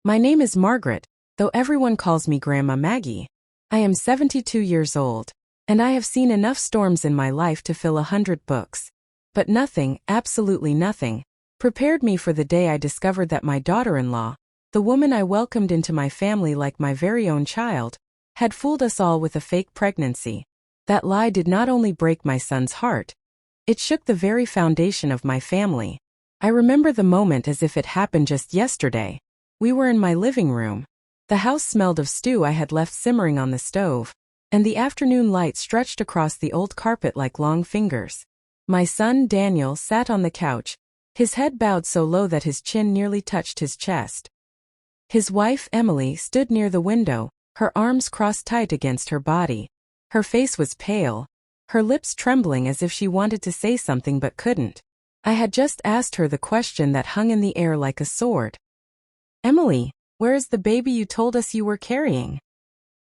My name is Margaret, though everyone calls me Grandma Maggie. I am 72 years old, and I have seen enough storms in my life to fill 100 books. But nothing, absolutely nothing, prepared me for the day I discovered that my daughter-in-law, the woman I welcomed into my family like my very own child, had fooled us all with a fake pregnancy. That lie did not only break my son's heart, it shook the very foundation of my family. I remember the moment as if it happened just yesterday. We were in my living room. The house smelled of stew I had left simmering on the stove, and the afternoon light stretched across the old carpet like long fingers. My son, Daniel, sat on the couch, his head bowed so low that his chin nearly touched his chest. His wife, Emily, stood near the window, her arms crossed tight against her body. Her face was pale, her lips trembling as if she wanted to say something but couldn't. I had just asked her the question that hung in the air like a sword. "Emily, where is the baby you told us you were carrying?"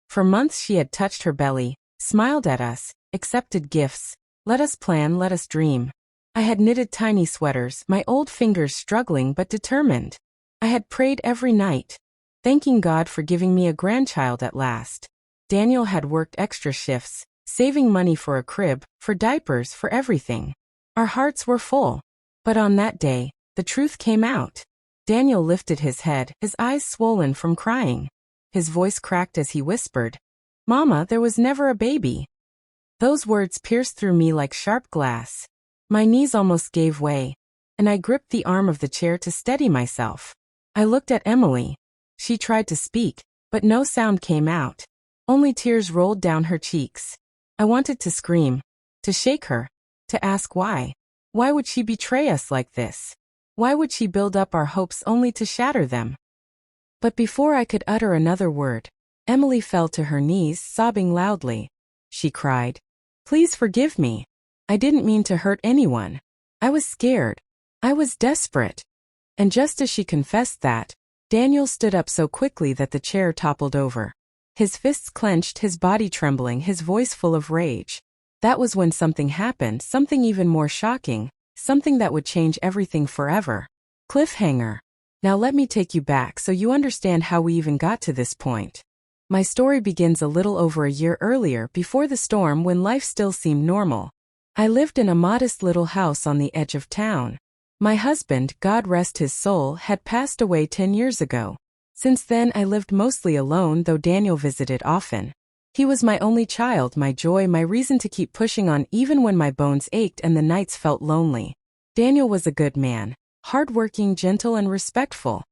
For months she had touched her belly, smiled at us, accepted gifts, let us plan, let us dream. I had knitted tiny sweaters, my old fingers struggling but determined. I had prayed every night, thanking God for giving me a grandchild at last. Daniel had worked extra shifts, saving money for a crib, for diapers, for everything. Our hearts were full. But on that day, the truth came out. Daniel lifted his head, his eyes swollen from crying. His voice cracked as he whispered, "Mama, there was never a baby." Those words pierced through me like sharp glass. My knees almost gave way, and I gripped the arm of the chair to steady myself. I looked at Emily. She tried to speak, but no sound came out. Only tears rolled down her cheeks. I wanted to scream, to shake her, to ask why. Why would she betray us like this? Why would she build up our hopes only to shatter them? But before I could utter another word, Emily fell to her knees, sobbing loudly. She cried, "Please forgive me. I didn't mean to hurt anyone. I was scared. I was desperate." And just as she confessed that, Daniel stood up so quickly that the chair toppled over. His fists clenched, his body trembling, his voice full of rage. That was when something happened, something even more shocking, something that would change everything forever. Cliffhanger. Now let me take you back so you understand how we even got to this point. My story begins a little over a year earlier, before the storm, when life still seemed normal. I lived in a modest little house on the edge of town. My husband, God rest his soul, had passed away 10 years ago. Since then I lived mostly alone, though Daniel visited often. He was my only child, my joy, my reason to keep pushing on even when my bones ached and the nights felt lonely. Daniel was a good man, hardworking, gentle, and respectful.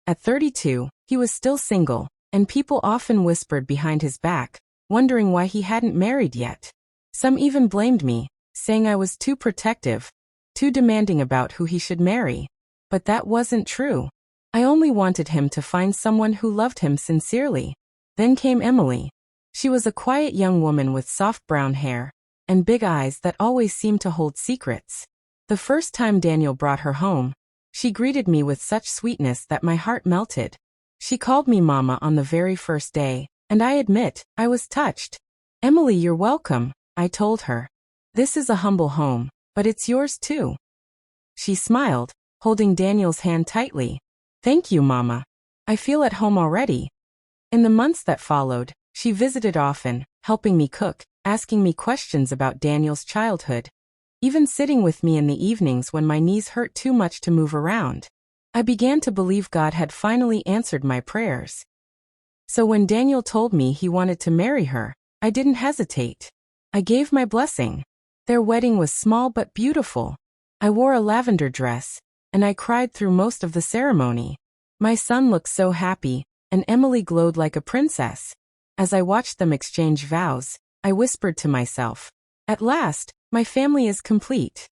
At 32, he was still single, and people often whispered behind his back, wondering why he hadn't married yet. Some even blamed me, saying I was too protective, too demanding about who he should marry. But that wasn't true. I only wanted him to find someone who loved him sincerely. Then came Emily. She was a quiet young woman with soft brown hair and big eyes that always seemed to hold secrets. The first time Daniel brought her home, she greeted me with such sweetness that my heart melted. She called me Mama on the very first day, and I admit, I was touched. "Emily, you're welcome," I told her. "This is a humble home, but it's yours too." She smiled, holding Daniel's hand tightly. "Thank you, Mama. I feel at home already." In the months that followed, she visited often, helping me cook, asking me questions about Daniel's childhood, even sitting with me in the evenings when my knees hurt too much to move around. I began to believe God had finally answered my prayers. So when Daniel told me he wanted to marry her, I didn't hesitate. I gave my blessing. Their wedding was small but beautiful. I wore a lavender dress, and I cried through most of the ceremony. My son looked so happy, and Emily glowed like a princess. As I watched them exchange vows, I whispered to myself, "At last, my family is complete."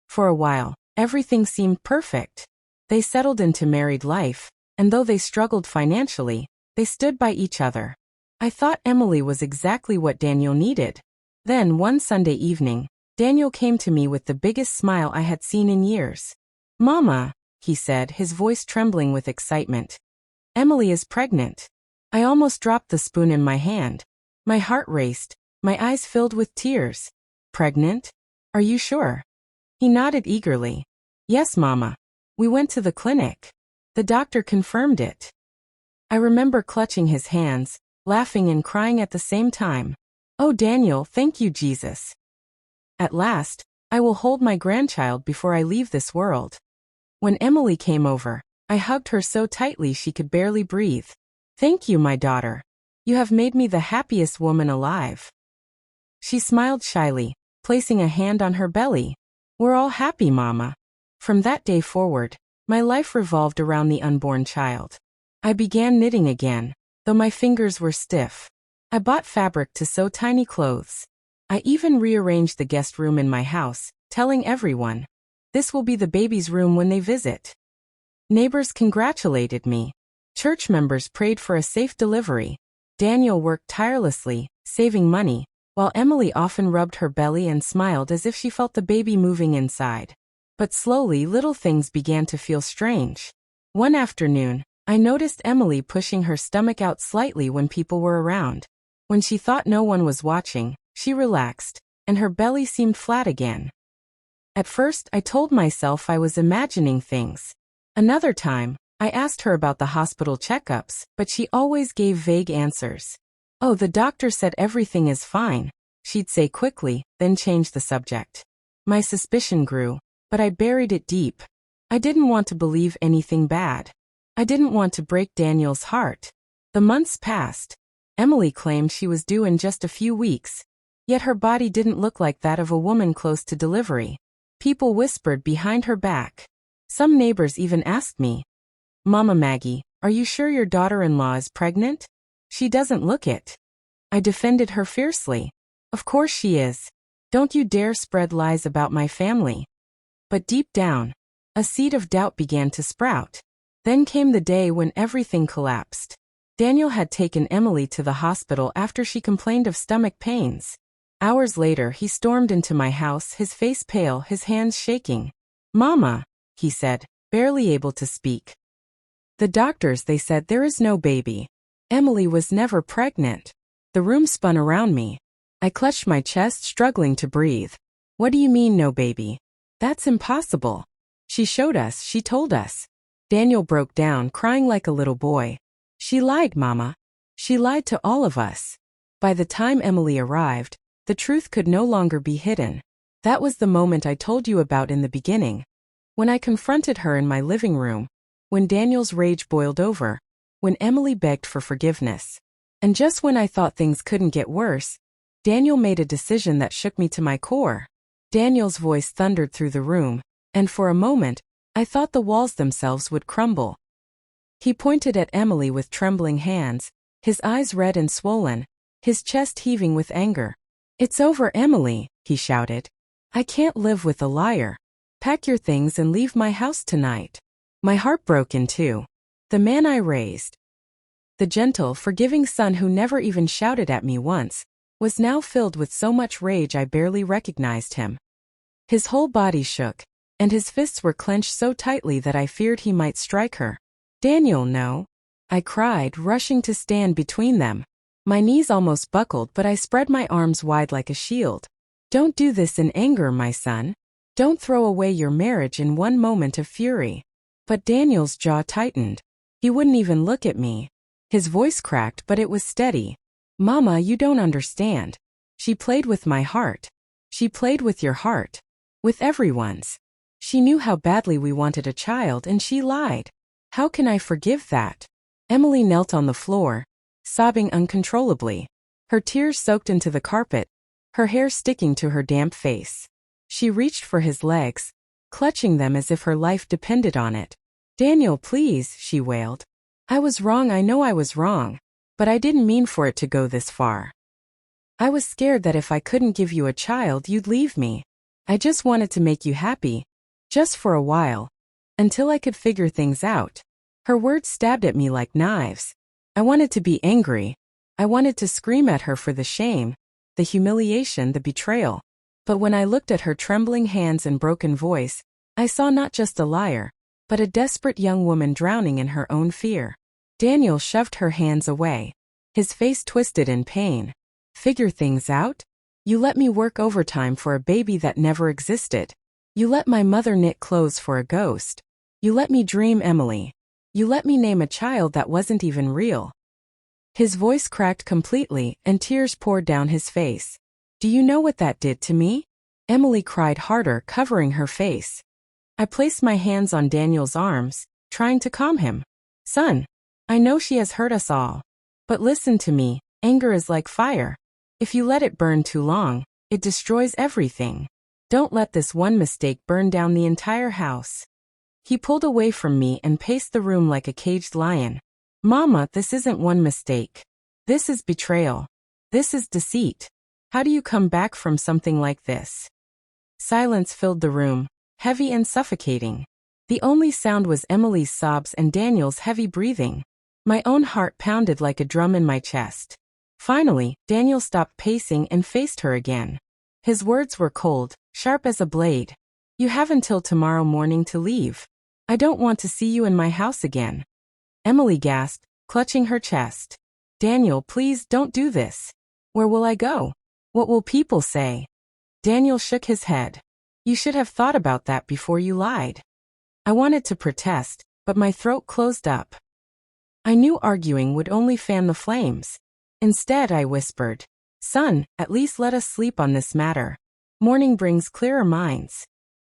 For a while, everything seemed perfect. They settled into married life, and though they struggled financially, they stood by each other. I thought Emily was exactly what Daniel needed. Then, one Sunday evening, Daniel came to me with the biggest smile I had seen in years. "Mama," he said, his voice trembling with excitement. "Emily is pregnant." I almost dropped the spoon in my hand. My heart raced, my eyes filled with tears. "Pregnant? Are you sure?" He nodded eagerly. "Yes, Mama. We went to the clinic." The doctor confirmed it. I remember clutching his hands, laughing and crying at the same time. Oh Daniel, thank you Jesus. At last, I will hold my grandchild before I leave this world. When Emily came over, I hugged her so tightly she could barely breathe. Thank you, my daughter. You have made me the happiest woman alive. She smiled shyly, placing a hand on her belly. We're all happy, Mama. From that day forward, my life revolved around the unborn child. I began knitting again, though my fingers were stiff. I bought fabric to sew tiny clothes. I even rearranged the guest room in my house, telling everyone, this will be the baby's room when they visit. Neighbors congratulated me. Church members prayed for a safe delivery. Daniel worked tirelessly, saving money, while Emily often rubbed her belly and smiled as if she felt the baby moving inside. But slowly little things began to feel strange. One afternoon, I noticed Emily pushing her stomach out slightly when people were around. When she thought no one was watching, she relaxed, and her belly seemed flat again. At first, I told myself I was imagining things. Another time, I asked her about the hospital checkups, but she always gave vague answers. Oh, the doctor said everything is fine, she'd say quickly, then change the subject. My suspicion grew, but I buried it deep. I didn't want to believe anything bad. I didn't want to break Daniel's heart. The months passed. Emily claimed she was due in just a few weeks, yet her body didn't look like that of a woman close to delivery. People whispered behind her back. Some neighbors even asked me, Mama Maggie, are you sure your daughter-in-law is pregnant? She doesn't look it. I defended her fiercely. Of course she is. Don't you dare spread lies about my family. But deep down, a seed of doubt began to sprout. Then came the day when everything collapsed. Daniel had taken Emily to the hospital after she complained of stomach pains. Hours later, he stormed into my house, his face pale, his hands shaking. Mama, he said, barely able to speak. The doctors, they said there is no baby. Emily was never pregnant. The room spun around me. I clutched my chest, struggling to breathe. What do you mean, no baby? That's impossible. She showed us, she told us. Daniel broke down, crying like a little boy. She lied, Mama. She lied to all of us. By the time Emily arrived, the truth could no longer be hidden. That was the moment I told you about in the beginning. When I confronted her in my living room, when Daniel's rage boiled over, when Emily begged for forgiveness. And just when I thought things couldn't get worse, Daniel made a decision that shook me to my core. Daniel's voice thundered through the room, and for a moment, I thought the walls themselves would crumble. He pointed at Emily with trembling hands, his eyes red and swollen, his chest heaving with anger. It's over, Emily, he shouted. I can't live with a liar. Pack your things and leave my house tonight. My heart broke in two. The man I raised, the gentle, forgiving son who never even shouted at me once, was now filled with so much rage I barely recognized him. His whole body shook, and his fists were clenched so tightly that I feared he might strike her. Daniel, no. I cried, rushing to stand between them. My knees almost buckled, but I spread my arms wide like a shield. Don't do this in anger, my son. Don't throw away your marriage in one moment of fury. But Daniel's jaw tightened. He wouldn't even look at me. His voice cracked, but it was steady. Mama, you don't understand. She played with my heart. She played with your heart. With everyone's. She knew how badly we wanted a child, and she lied. How can I forgive that? Emily knelt on the floor, sobbing uncontrollably. Her tears soaked into the carpet, her hair sticking to her damp face. She reached for his legs, clutching them as if her life depended on it. Daniel, please, she wailed. I was wrong, I know I was wrong. But I didn't mean for it to go this far. I was scared that if I couldn't give you a child, you'd leave me. I just wanted to make you happy. Just for a while. Until I could figure things out. Her words stabbed at me like knives. I wanted to be angry. I wanted to scream at her for the shame, the humiliation, the betrayal. But when I looked at her trembling hands and broken voice, I saw not just a liar, but a desperate young woman drowning in her own fear. Daniel shoved her hands away. His face twisted in pain. Figure things out? You let me work overtime for a baby that never existed. You let my mother knit clothes for a ghost. You let me dream, Emily. You let me name a child that wasn't even real. His voice cracked completely, and tears poured down his face. Do you know what that did to me? Emily cried harder, covering her face. I placed my hands on Daniel's arms, trying to calm him. Son, I know she has hurt us all. But listen to me, anger is like fire. If you let it burn too long, it destroys everything. Don't let this one mistake burn down the entire house. He pulled away from me and paced the room like a caged lion. Mama, this isn't one mistake. This is betrayal. This is deceit. How do you come back from something like this? Silence filled the room, heavy and suffocating. The only sound was Emily's sobs and Daniel's heavy breathing. My own heart pounded like a drum in my chest. Finally, Daniel stopped pacing and faced her again. His words were cold, sharp as a blade. You have until tomorrow morning to leave. I don't want to see you in my house again. Emily gasped, clutching her chest. Daniel, please don't do this. Where will I go? What will people say? Daniel shook his head. You should have thought about that before you lied. I wanted to protest, but my throat closed up. I knew arguing would only fan the flames. Instead, I whispered, Son, at least let us sleep on this matter. Morning brings clearer minds.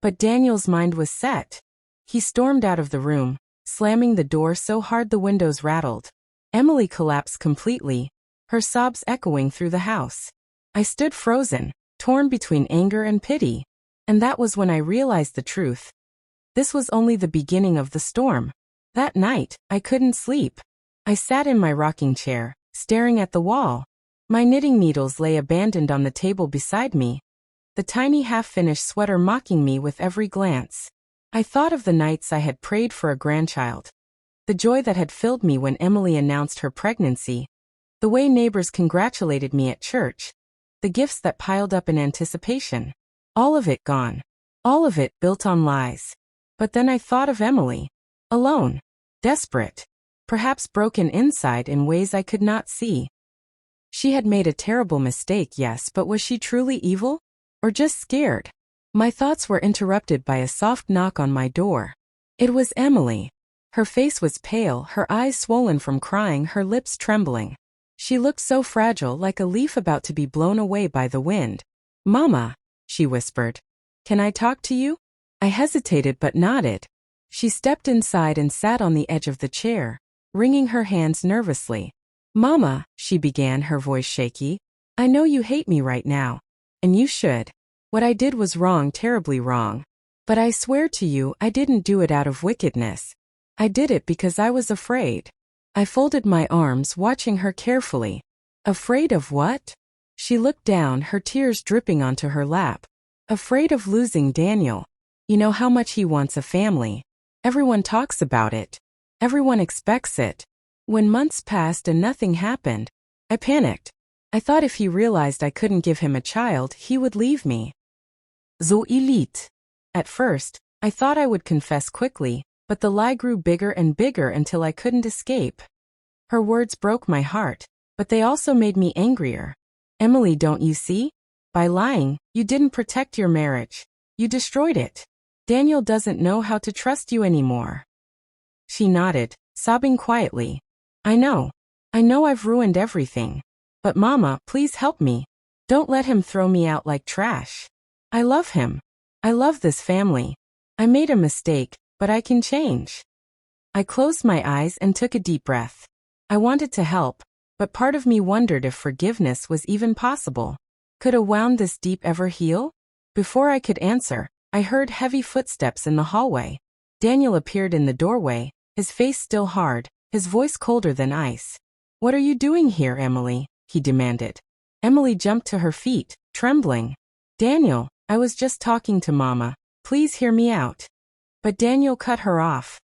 But Daniel's mind was set. He stormed out of the room, slamming the door so hard the windows rattled. Emily collapsed completely, her sobs echoing through the house. I stood frozen, torn between anger and pity. And that was when I realized the truth. This was only the beginning of the storm. That night, I couldn't sleep. I sat in my rocking chair, staring at the wall. My knitting needles lay abandoned on the table beside me, the tiny half-finished sweater mocking me with every glance. I thought of the nights I had prayed for a grandchild. The joy that had filled me when Emily announced her pregnancy. The way neighbors congratulated me at church. The gifts that piled up in anticipation. All of it gone. All of it built on lies. But then I thought of Emily. Alone. Desperate. Perhaps broken inside in ways I could not see. She had made a terrible mistake, yes, but was she truly evil? Or just scared? My thoughts were interrupted by a soft knock on my door. It was Emily. Her face was pale, her eyes swollen from crying, her lips trembling. She looked so fragile, like a leaf about to be blown away by the wind. Mama, she whispered. Can I talk to you? I hesitated but nodded. She stepped inside and sat on the edge of the chair, wringing her hands nervously. Mama, she began, her voice shaky. I know you hate me right now. And you should. What I did was wrong, terribly wrong. But I swear to you, I didn't do it out of wickedness. I did it because I was afraid. I folded my arms, watching her carefully. Afraid of what? She looked down, her tears dripping onto her lap. Afraid of losing Daniel. You know how much he wants a family. Everyone talks about it. Everyone expects it. When months passed and nothing happened, I panicked. I thought if he realized I couldn't give him a child, he would leave me. So elite. At first, I thought I would confess quickly, but the lie grew bigger and bigger until I couldn't escape. Her words broke my heart, but they also made me angrier. Emily, don't you see? By lying, you didn't protect your marriage. You destroyed it. Daniel doesn't know how to trust you anymore. She nodded, sobbing quietly. I know I've ruined everything. But Mama, please help me. Don't let him throw me out like trash. I love him. I love this family. I made a mistake, but I can change. I closed my eyes and took a deep breath. I wanted to help, but part of me wondered if forgiveness was even possible. Could a wound this deep ever heal? Before I could answer, I heard heavy footsteps in the hallway. Daniel appeared in the doorway, his face still hard, his voice colder than ice. What are you doing here, Emily? He demanded. Emily jumped to her feet, trembling. Daniel, I was just talking to Mama. Please hear me out. But Daniel cut her off.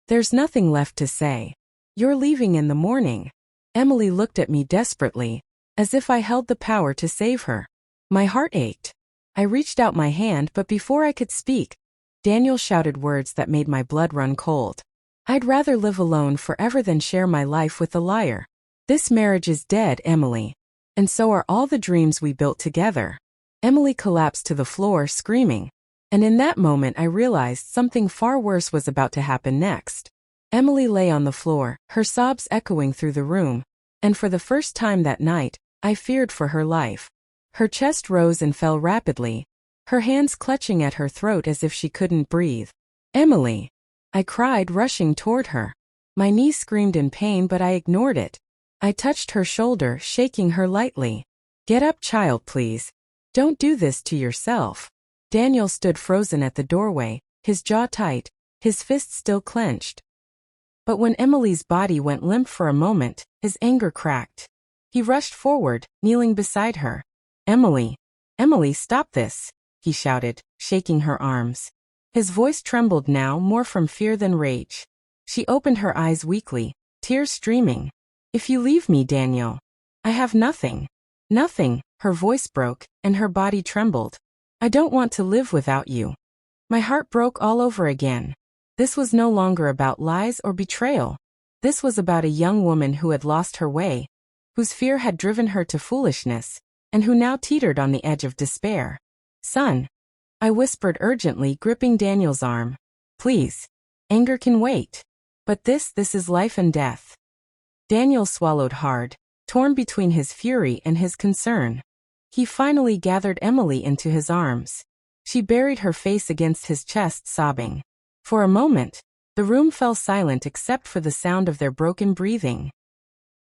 There's nothing left to say. You're leaving in the morning. Emily looked at me desperately, as if I held the power to save her. My heart ached. I reached out my hand, but before I could speak, Daniel shouted words that made my blood run cold. I'd rather live alone forever than share my life with a liar. This marriage is dead, Emily. And so are all the dreams we built together. Emily collapsed to the floor, screaming. And in that moment I realized something far worse was about to happen next. Emily lay on the floor, her sobs echoing through the room, and for the first time that night, I feared for her life. Her chest rose and fell rapidly, her hands clutching at her throat as if she couldn't breathe. "Emily!" I cried, rushing toward her. My knee screamed in pain, but I ignored it. I touched her shoulder, shaking her lightly. "Get up, child, please. Don't do this to yourself." Daniel stood frozen at the doorway, his jaw tight, his fists still clenched. But when Emily's body went limp for a moment, his anger cracked. He rushed forward, kneeling beside her. "Emily! Emily, stop this!" he shouted, shaking her arms. His voice trembled now, more from fear than rage. She opened her eyes weakly, tears streaming. "If you leave me, Daniel, I have nothing." "Nothing," her voice broke, and her body trembled. "I don't want to live without you." My heart broke all over again. This was no longer about lies or betrayal. This was about a young woman who had lost her way, whose fear had driven her to foolishness, and who now teetered on the edge of despair. "Son," I whispered urgently, gripping Daniel's arm. "Please. Anger can wait. But this is life and death." Daniel swallowed hard, torn between his fury and his concern. He finally gathered Emily into his arms. She buried her face against his chest, sobbing. For a moment, the room fell silent except for the sound of their broken breathing.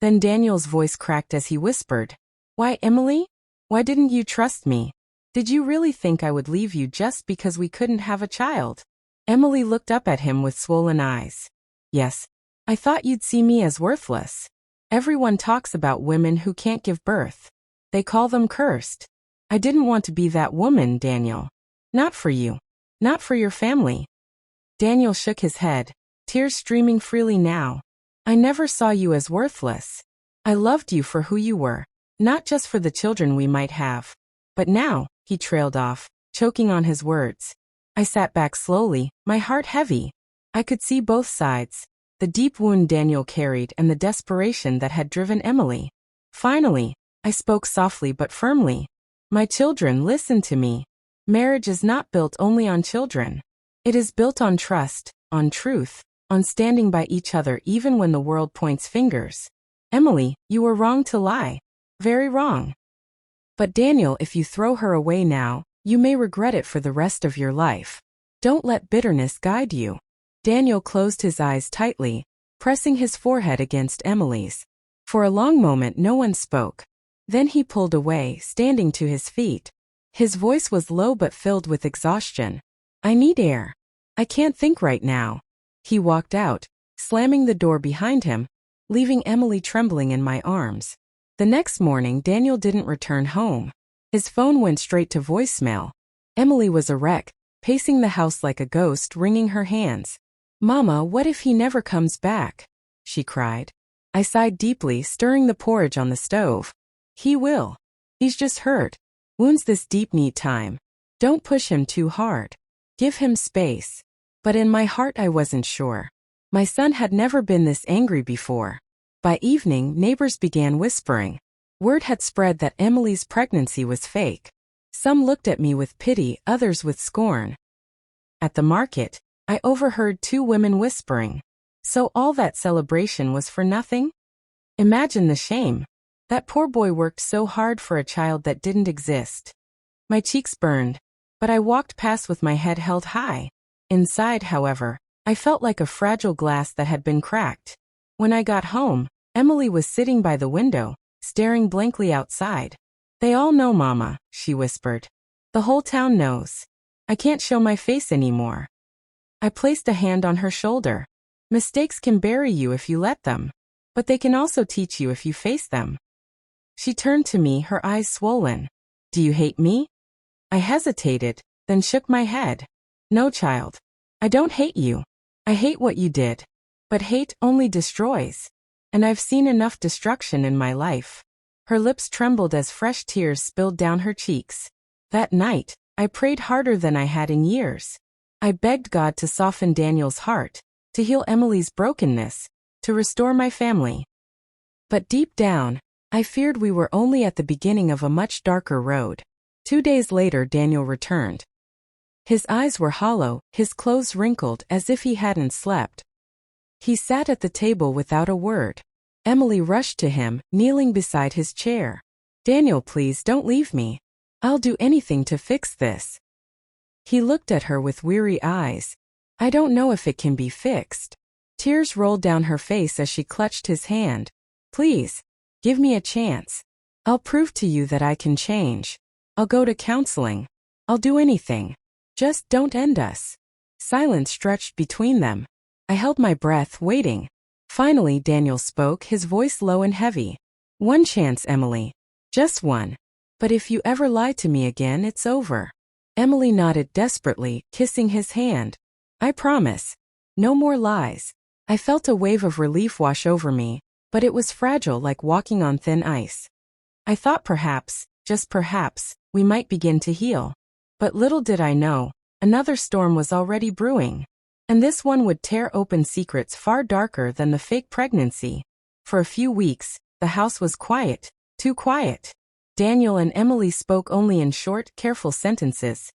Then Daniel's voice cracked as he whispered, "Why, Emily? Why didn't you trust me? Did you really think I would leave you just because we couldn't have a child?" Emily looked up at him with swollen eyes. "Yes, I thought you'd see me as worthless. Everyone talks about women who can't give birth. They call them cursed. I didn't want to be that woman, Daniel. Not for you. Not for your family." Daniel shook his head, tears streaming freely now. "I never saw you as worthless. I loved you for who you were, not just for the children we might have. But now," he trailed off, choking on his words. I sat back slowly, my heart heavy. I could see both sides, the deep wound Daniel carried and the desperation that had driven Emily. Finally, I spoke softly but firmly. "My children, listen to me. Marriage is not built only on children. It is built on trust, on truth, on standing by each other even when the world points fingers. Emily, you were wrong to lie. Very wrong. But Daniel, if you throw her away now, you may regret it for the rest of your life. Don't let bitterness guide you." Daniel closed his eyes tightly, pressing his forehead against Emily's. For a long moment no one spoke. Then he pulled away, standing to his feet. His voice was low but filled with exhaustion. "I need air. I can't think right now." He walked out, slamming the door behind him, leaving Emily trembling in my arms. The next morning Daniel didn't return home. His phone went straight to voicemail. Emily was a wreck, pacing the house like a ghost, wringing her hands. "Mama, what if he never comes back?" she cried. I sighed deeply, stirring the porridge on the stove. "He will. He's just hurt. Wounds this deep need time. Don't push him too hard. Give him space." But in my heart I wasn't sure. My son had never been this angry before. By evening, neighbors began whispering. Word had spread that Emily's pregnancy was fake. Some looked at me with pity, others with scorn. At the market, I overheard two women whispering. So all that celebration was for nothing? Imagine the shame. That poor boy worked so hard for a child that didn't exist. My cheeks burned, but I walked past with my head held high. Inside, however, I felt like a fragile glass that had been cracked. When I got home, Emily was sitting by the window, staring blankly outside. "They all know, Mama," she whispered. "The whole town knows. I can't show my face anymore." I placed a hand on her shoulder. "Mistakes can bury you if you let them, but they can also teach you if you face them." She turned to me, her eyes swollen. "Do you hate me?" I hesitated, then shook my head. "No, child. I don't hate you. I hate what you did. But hate only destroys. And I've seen enough destruction in my life." Her lips trembled as fresh tears spilled down her cheeks. That night, I prayed harder than I had in years. I begged God to soften Daniel's heart, to heal Emily's brokenness, to restore my family. But deep down, I feared we were only at the beginning of a much darker road. 2 days later, Daniel returned. His eyes were hollow, his clothes wrinkled as if he hadn't slept. He sat at the table without a word. Emily rushed to him, kneeling beside his chair. Daniel, please don't leave me. I'll do anything to fix this. He looked at her with weary eyes. I don't know if it can be fixed. Tears rolled down her face as she clutched his hand. Please, give me a chance. I'll prove to you that I can change. I'll go to counseling. I'll do anything. Just don't end us. Silence stretched between them. I held my breath, waiting. Finally, Daniel spoke, his voice low and heavy. One chance, Emily. Just one. But if you ever lie to me again, it's over. Emily nodded desperately, kissing his hand. I promise. No more lies. I felt a wave of relief wash over me, but it was fragile, like walking on thin ice. I thought perhaps, just perhaps, we might begin to heal. But little did I know, another storm was already brewing. And this one would tear open secrets far darker than the fake pregnancy. For a few weeks, the house was quiet, too quiet. Daniel and Emily spoke only in short, careful sentences,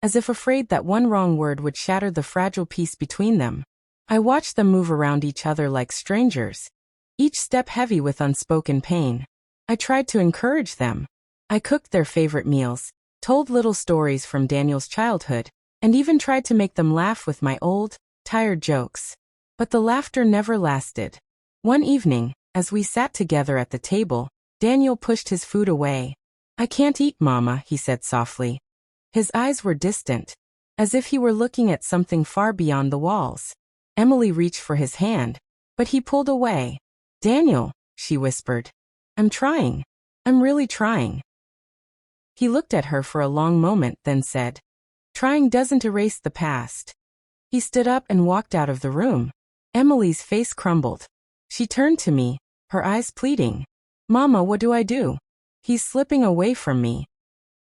as if afraid that one wrong word would shatter the fragile peace between them. I watched them move around each other like strangers, each step heavy with unspoken pain. I tried to encourage them. I cooked their favorite meals, told little stories from Daniel's childhood, and even tried to make them laugh with my old, tired jokes. But the laughter never lasted. One evening, as we sat together at the table, Daniel pushed his food away. I can't eat, Mama, he said softly. His eyes were distant, as if he were looking at something far beyond the walls. Emily reached for his hand, but he pulled away. Daniel, she whispered. I'm trying. I'm really trying. He looked at her for a long moment, then said, Trying doesn't erase the past. He stood up and walked out of the room. Emily's face crumbled. She turned to me, her eyes pleading. Mama, what do I do? He's slipping away from me.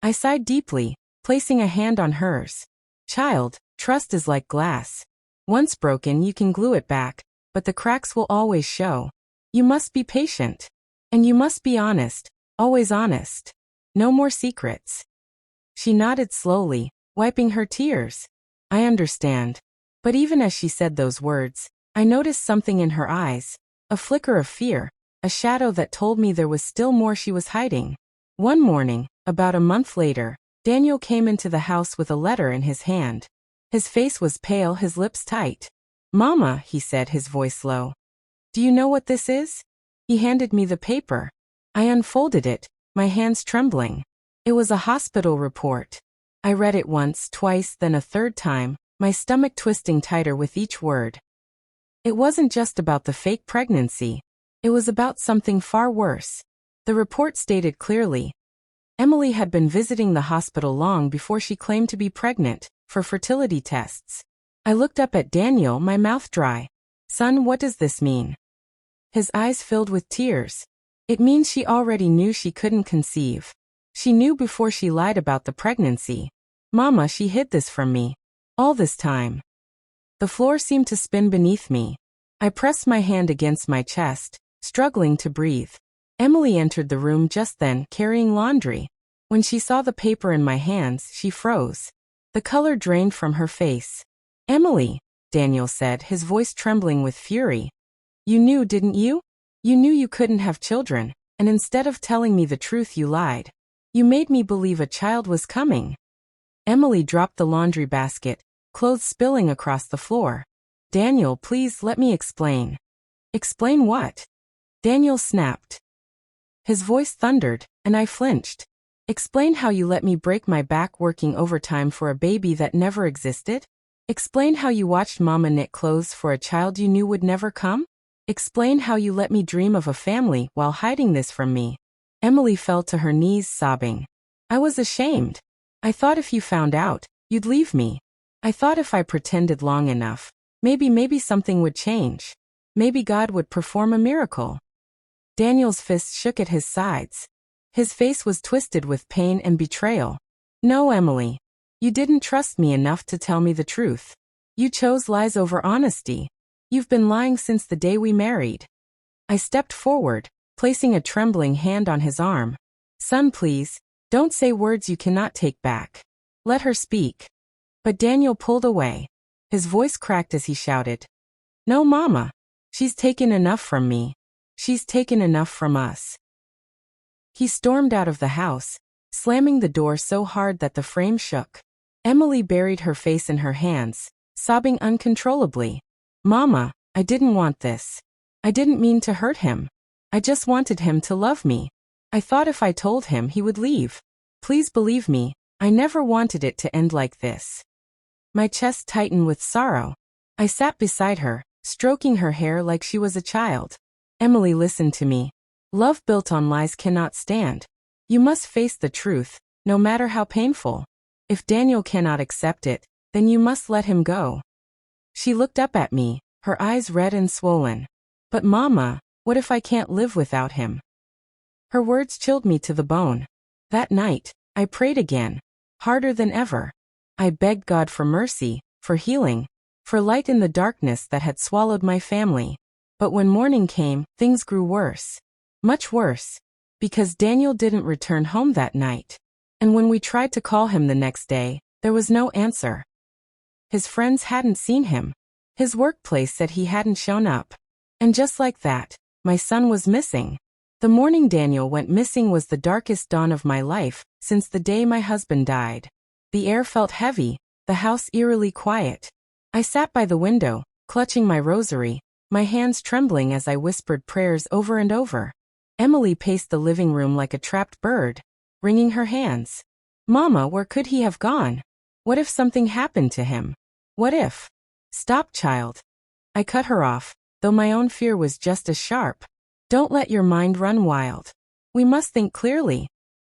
I sighed deeply, placing a hand on hers. Child, trust is like glass. Once broken, you can glue it back, but the cracks will always show. You must be patient. And you must be honest, always honest. No more secrets. She nodded slowly, wiping her tears. I understand. But even as she said those words, I noticed something in her eyes, a flicker of fear, a shadow that told me there was still more she was hiding. One morning, about a month later, Daniel came into the house with a letter in his hand. His face was pale, his lips tight. Mama, he said, his voice low. Do you know what this is? He handed me the paper. I unfolded it, my hands trembling. It was a hospital report. I read it once, twice, then a third time, my stomach twisting tighter with each word. It wasn't just about the fake pregnancy. It was about something far worse. The report stated clearly. Emily had been visiting the hospital long before she claimed to be pregnant, for fertility tests. I looked up at Daniel, my mouth dry. Son, what does this mean? His eyes filled with tears. It means she already knew she couldn't conceive. She knew before she lied about the pregnancy. Mama, she hid this from me. All this time. The floor seemed to spin beneath me. I pressed my hand against my chest, struggling to breathe. Emily entered the room just then, carrying laundry. When she saw the paper in my hands, she froze. The color drained from her face. Emily, Daniel said, his voice trembling with fury. You knew, didn't you? You knew you couldn't have children, and instead of telling me the truth, you lied. You made me believe a child was coming. Emily dropped the laundry basket, clothes spilling across the floor. Daniel, please let me explain. Explain what? Daniel snapped. His voice thundered, and I flinched. Explain how you let me break my back working overtime for a baby that never existed? Explain how you watched Mama knit clothes for a child you knew would never come? Explain how you let me dream of a family while hiding this from me. Emily fell to her knees, sobbing. I was ashamed. I thought if you found out, you'd leave me. I thought if I pretended long enough, maybe something would change. Maybe God would perform a miracle. Daniel's fists shook at his sides. His face was twisted with pain and betrayal. No, Emily. You didn't trust me enough to tell me the truth. You chose lies over honesty. You've been lying since the day we married. I stepped forward, placing a trembling hand on his arm. Son, please, don't say words you cannot take back. Let her speak. But Daniel pulled away. His voice cracked as he shouted. No, Mama. She's taken enough from me. She's taken enough from us. He stormed out of the house, slamming the door so hard that the frame shook. Emily buried her face in her hands, sobbing uncontrollably. Mama, I didn't want this. I didn't mean to hurt him. I just wanted him to love me. I thought if I told him he would leave. Please believe me, I never wanted it to end like this. My chest tightened with sorrow. I sat beside her, stroking her hair like she was a child. Emily, listen to me. Love built on lies cannot stand. You must face the truth, no matter how painful. If Daniel cannot accept it, then you must let him go. She looked up at me, her eyes red and swollen. But Mama, what if I can't live without him? Her words chilled me to the bone. That night, I prayed again, harder than ever. I begged God for mercy, for healing, for light in the darkness that had swallowed my family. But when morning came, things grew worse. Much worse. Because Daniel didn't return home that night. And when we tried to call him the next day, there was no answer. His friends hadn't seen him. His workplace said he hadn't shown up. And just like that, my son was missing. The morning Daniel went missing was the darkest dawn of my life, since the day my husband died. The air felt heavy, the house eerily quiet. I sat by the window, clutching my rosary, my hands trembling as I whispered prayers over and over. Emily paced the living room like a trapped bird, wringing her hands. Mama, where could he have gone? What if something happened to him? What if? Stop, child. I cut her off, though my own fear was just as sharp. Don't let your mind run wild. We must think clearly.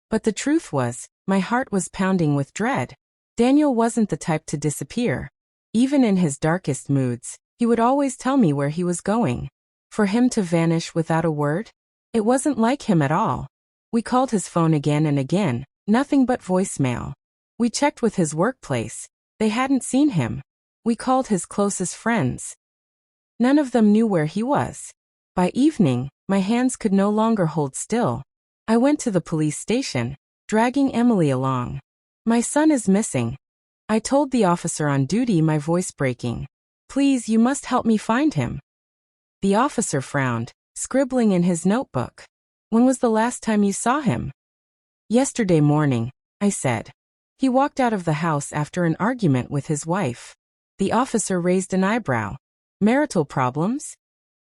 But the truth was, my heart was pounding with dread. Daniel wasn't the type to disappear. Even in his darkest moods, he would always tell me where he was going. For him to vanish without a word? It wasn't like him at all. We called his phone again and again, nothing but voicemail. We checked with his workplace. They hadn't seen him. We called his closest friends. None of them knew where he was. By evening, my hands could no longer hold still. I went to the police station, dragging Emily along. My son is missing. I told the officer on duty, my voice breaking. Please, you must help me find him. The officer frowned, scribbling in his notebook. When was the last time you saw him? Yesterday morning, I said. He walked out of the house after an argument with his wife. The officer raised an eyebrow. Marital problems?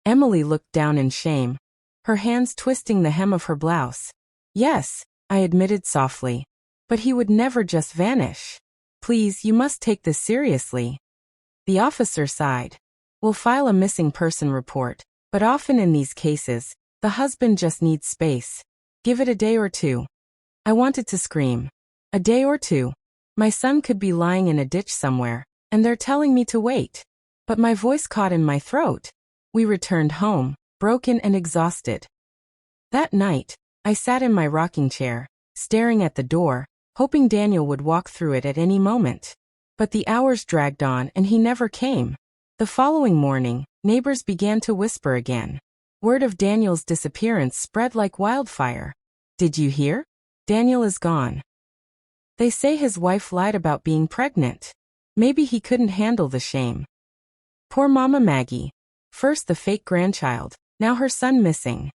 Emily looked down in shame, her hands twisting the hem of her blouse. Yes, I admitted softly. But he would never just vanish. Please, you must take this seriously. The officer sighed. We'll file a missing person report, but often in these cases, the husband just needs space. Give it a day or two. I wanted to scream. A day or two. My son could be lying in a ditch somewhere, and they're telling me to wait. But my voice caught in my throat. We returned home, broken and exhausted. That night, I sat in my rocking chair, staring at the door, hoping Daniel would walk through it at any moment. But the hours dragged on and he never came. The following morning, neighbors began to whisper again. Word of Daniel's disappearance spread like wildfire. Did you hear? Daniel is gone. They say his wife lied about being pregnant. Maybe he couldn't handle the shame. Poor Mama Maggie. First the fake grandchild, now her son missing.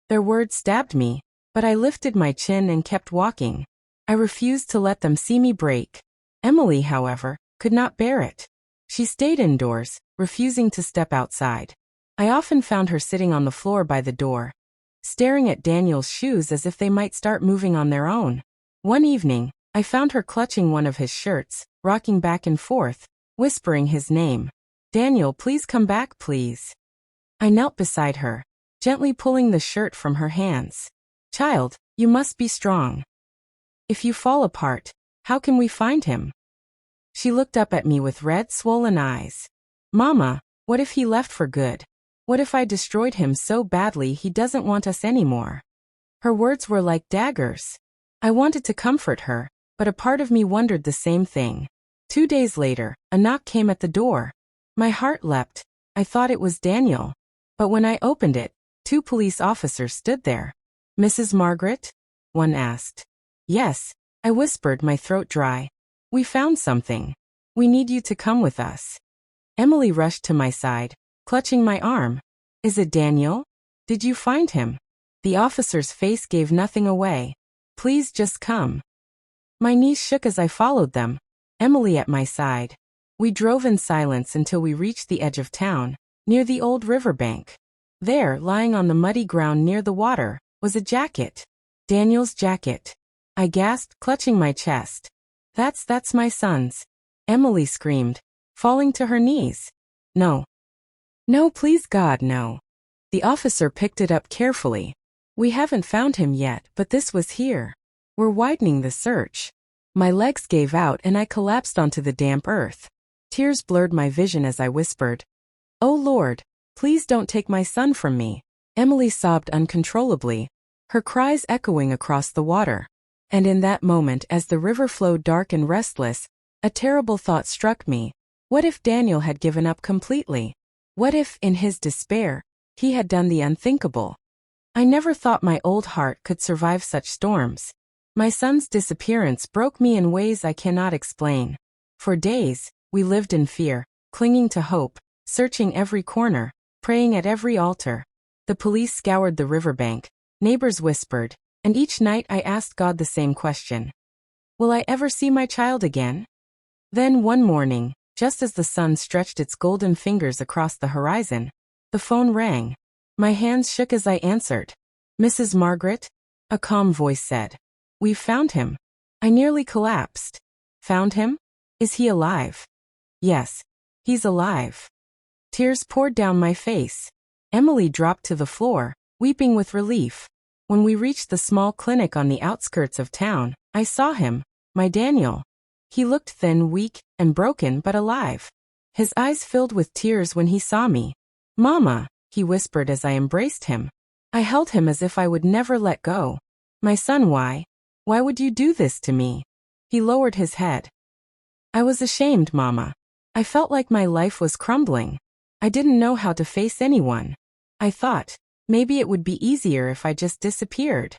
Their words stabbed me, but I lifted my chin and kept walking. I refused to let them see me break. Emily, however, could not bear it. She stayed indoors, refusing to step outside. I often found her sitting on the floor by the door, staring at Daniel's shoes as if they might start moving on their own. One evening, I found her clutching one of his shirts, rocking back and forth, whispering his name. Daniel, please come back, please. I knelt beside her, gently pulling the shirt from her hands. Child, you must be strong. If you fall apart, how can we find him? She looked up at me with red, swollen eyes. Mama, what if he left for good? What if I destroyed him so badly he doesn't want us anymore? Her words were like daggers. I wanted to comfort her, but a part of me wondered the same thing. 2 days later, a knock came at the door. My heart leapt. I thought it was Daniel. But when I opened it, 2 police officers stood there. Mrs. Margaret? One asked. Yes, I whispered, my throat dry. We found something. We need you to come with us. Emily rushed to my side, clutching my arm. Is it Daniel? Did you find him? The officer's face gave nothing away. Please just come. My knees shook as I followed them, Emily at my side. We drove in silence until we reached the edge of town, near the old riverbank. There, lying on the muddy ground near the water, was a jacket. Daniel's jacket. I gasped, clutching my chest. That's my son's. Emily screamed, falling to her knees. No. No, please God, no. The officer picked it up carefully. We haven't found him yet, but this was here. We're widening the search. My legs gave out and I collapsed onto the damp earth. Tears blurred my vision as I whispered, "Oh Lord, please don't take my son from me." Emily sobbed uncontrollably, her cries echoing across the water. And in that moment, as the river flowed dark and restless, a terrible thought struck me. What if Daniel had given up completely? What if, in his despair, he had done the unthinkable? I never thought my old heart could survive such storms. My son's disappearance broke me in ways I cannot explain. For days, we lived in fear, clinging to hope, searching every corner, praying at every altar. The police scoured the riverbank, neighbors whispered, and each night I asked God the same question. Will I ever see my child again? Then one morning, just as the sun stretched its golden fingers across the horizon, the phone rang. My hands shook as I answered. "Mrs. Margaret?" A calm voice said. "We've found him." I nearly collapsed. Found him? Is he alive? Yes, he's alive. Tears poured down my face. Emily dropped to the floor, weeping with relief. When we reached the small clinic on the outskirts of town, I saw him, my Daniel. He looked thin, weak, and broken but alive. His eyes filled with tears when he saw me. "Mama," he whispered as I embraced him. I held him as if I would never let go. "My son, why? Why would you do this to me?" He lowered his head. "I was ashamed, Mama. I felt like my life was crumbling. I didn't know how to face anyone. I thought, maybe it would be easier if I just disappeared."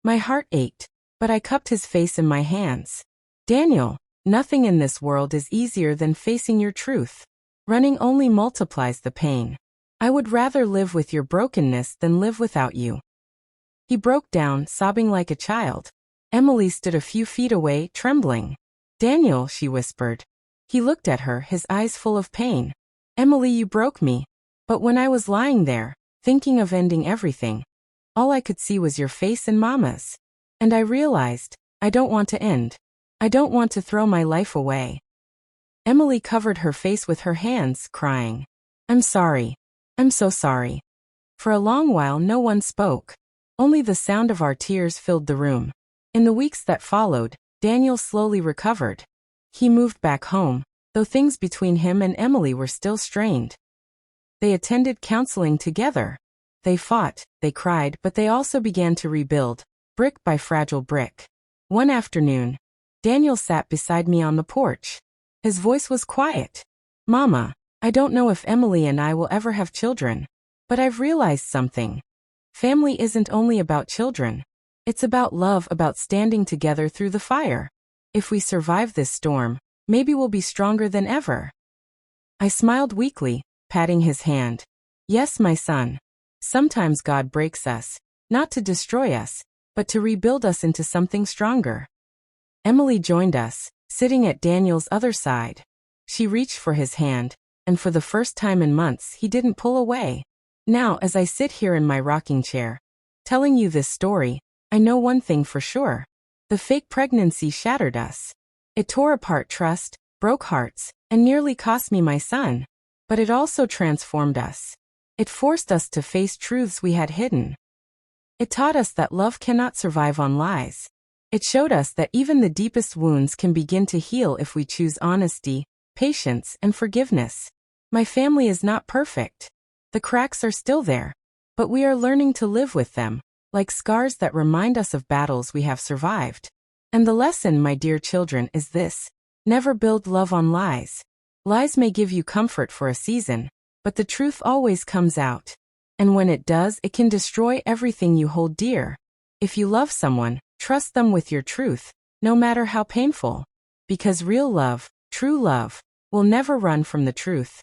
My heart ached, but I cupped his face in my hands. "Daniel, nothing in this world is easier than facing your truth. Running only multiplies the pain. I would rather live with your brokenness than live without you." He broke down, sobbing like a child. Emily stood a few feet away, trembling. "Daniel," she whispered. He looked at her, his eyes full of pain. "Emily, you broke me. But when I was lying there, thinking of ending everything, all I could see was your face and Mama's. And I realized, I don't want to end. I don't want to throw my life away." Emily covered her face with her hands, crying. "I'm sorry. I'm so sorry." For a long while no one spoke. Only the sound of our tears filled the room. In the weeks that followed, Daniel slowly recovered. He moved back home, though things between him and Emily were still strained. They attended counseling together. They fought, they cried, but they also began to rebuild, brick by fragile brick. One afternoon, Daniel sat beside me on the porch. His voice was quiet. "Mama, I don't know if Emily and I will ever have children, but I've realized something. Family isn't only about children. It's about love, about standing together through the fire. If we survive this storm, maybe we'll be stronger than ever." I smiled weakly, patting his hand. "Yes, my son. Sometimes God breaks us, not to destroy us, but to rebuild us into something stronger." Emily joined us, sitting at Daniel's other side. She reached for his hand, and for the first time in months he didn't pull away. Now, as I sit here in my rocking chair, telling you this story, I know one thing for sure. The fake pregnancy shattered us. It tore apart trust, broke hearts, and nearly cost me my son. But it also transformed us. It forced us to face truths we had hidden. It taught us that love cannot survive on lies. It showed us that even the deepest wounds can begin to heal if we choose honesty, patience, and forgiveness. My family is not perfect. The cracks are still there, but we are learning to live with them, like scars that remind us of battles we have survived. And the lesson, my dear children, is this: never build love on lies. Lies may give you comfort for a season, but the truth always comes out. And when it does, it can destroy everything you hold dear. If you love someone, trust them with your truth, no matter how painful. Because real love, true love, will never run from the truth.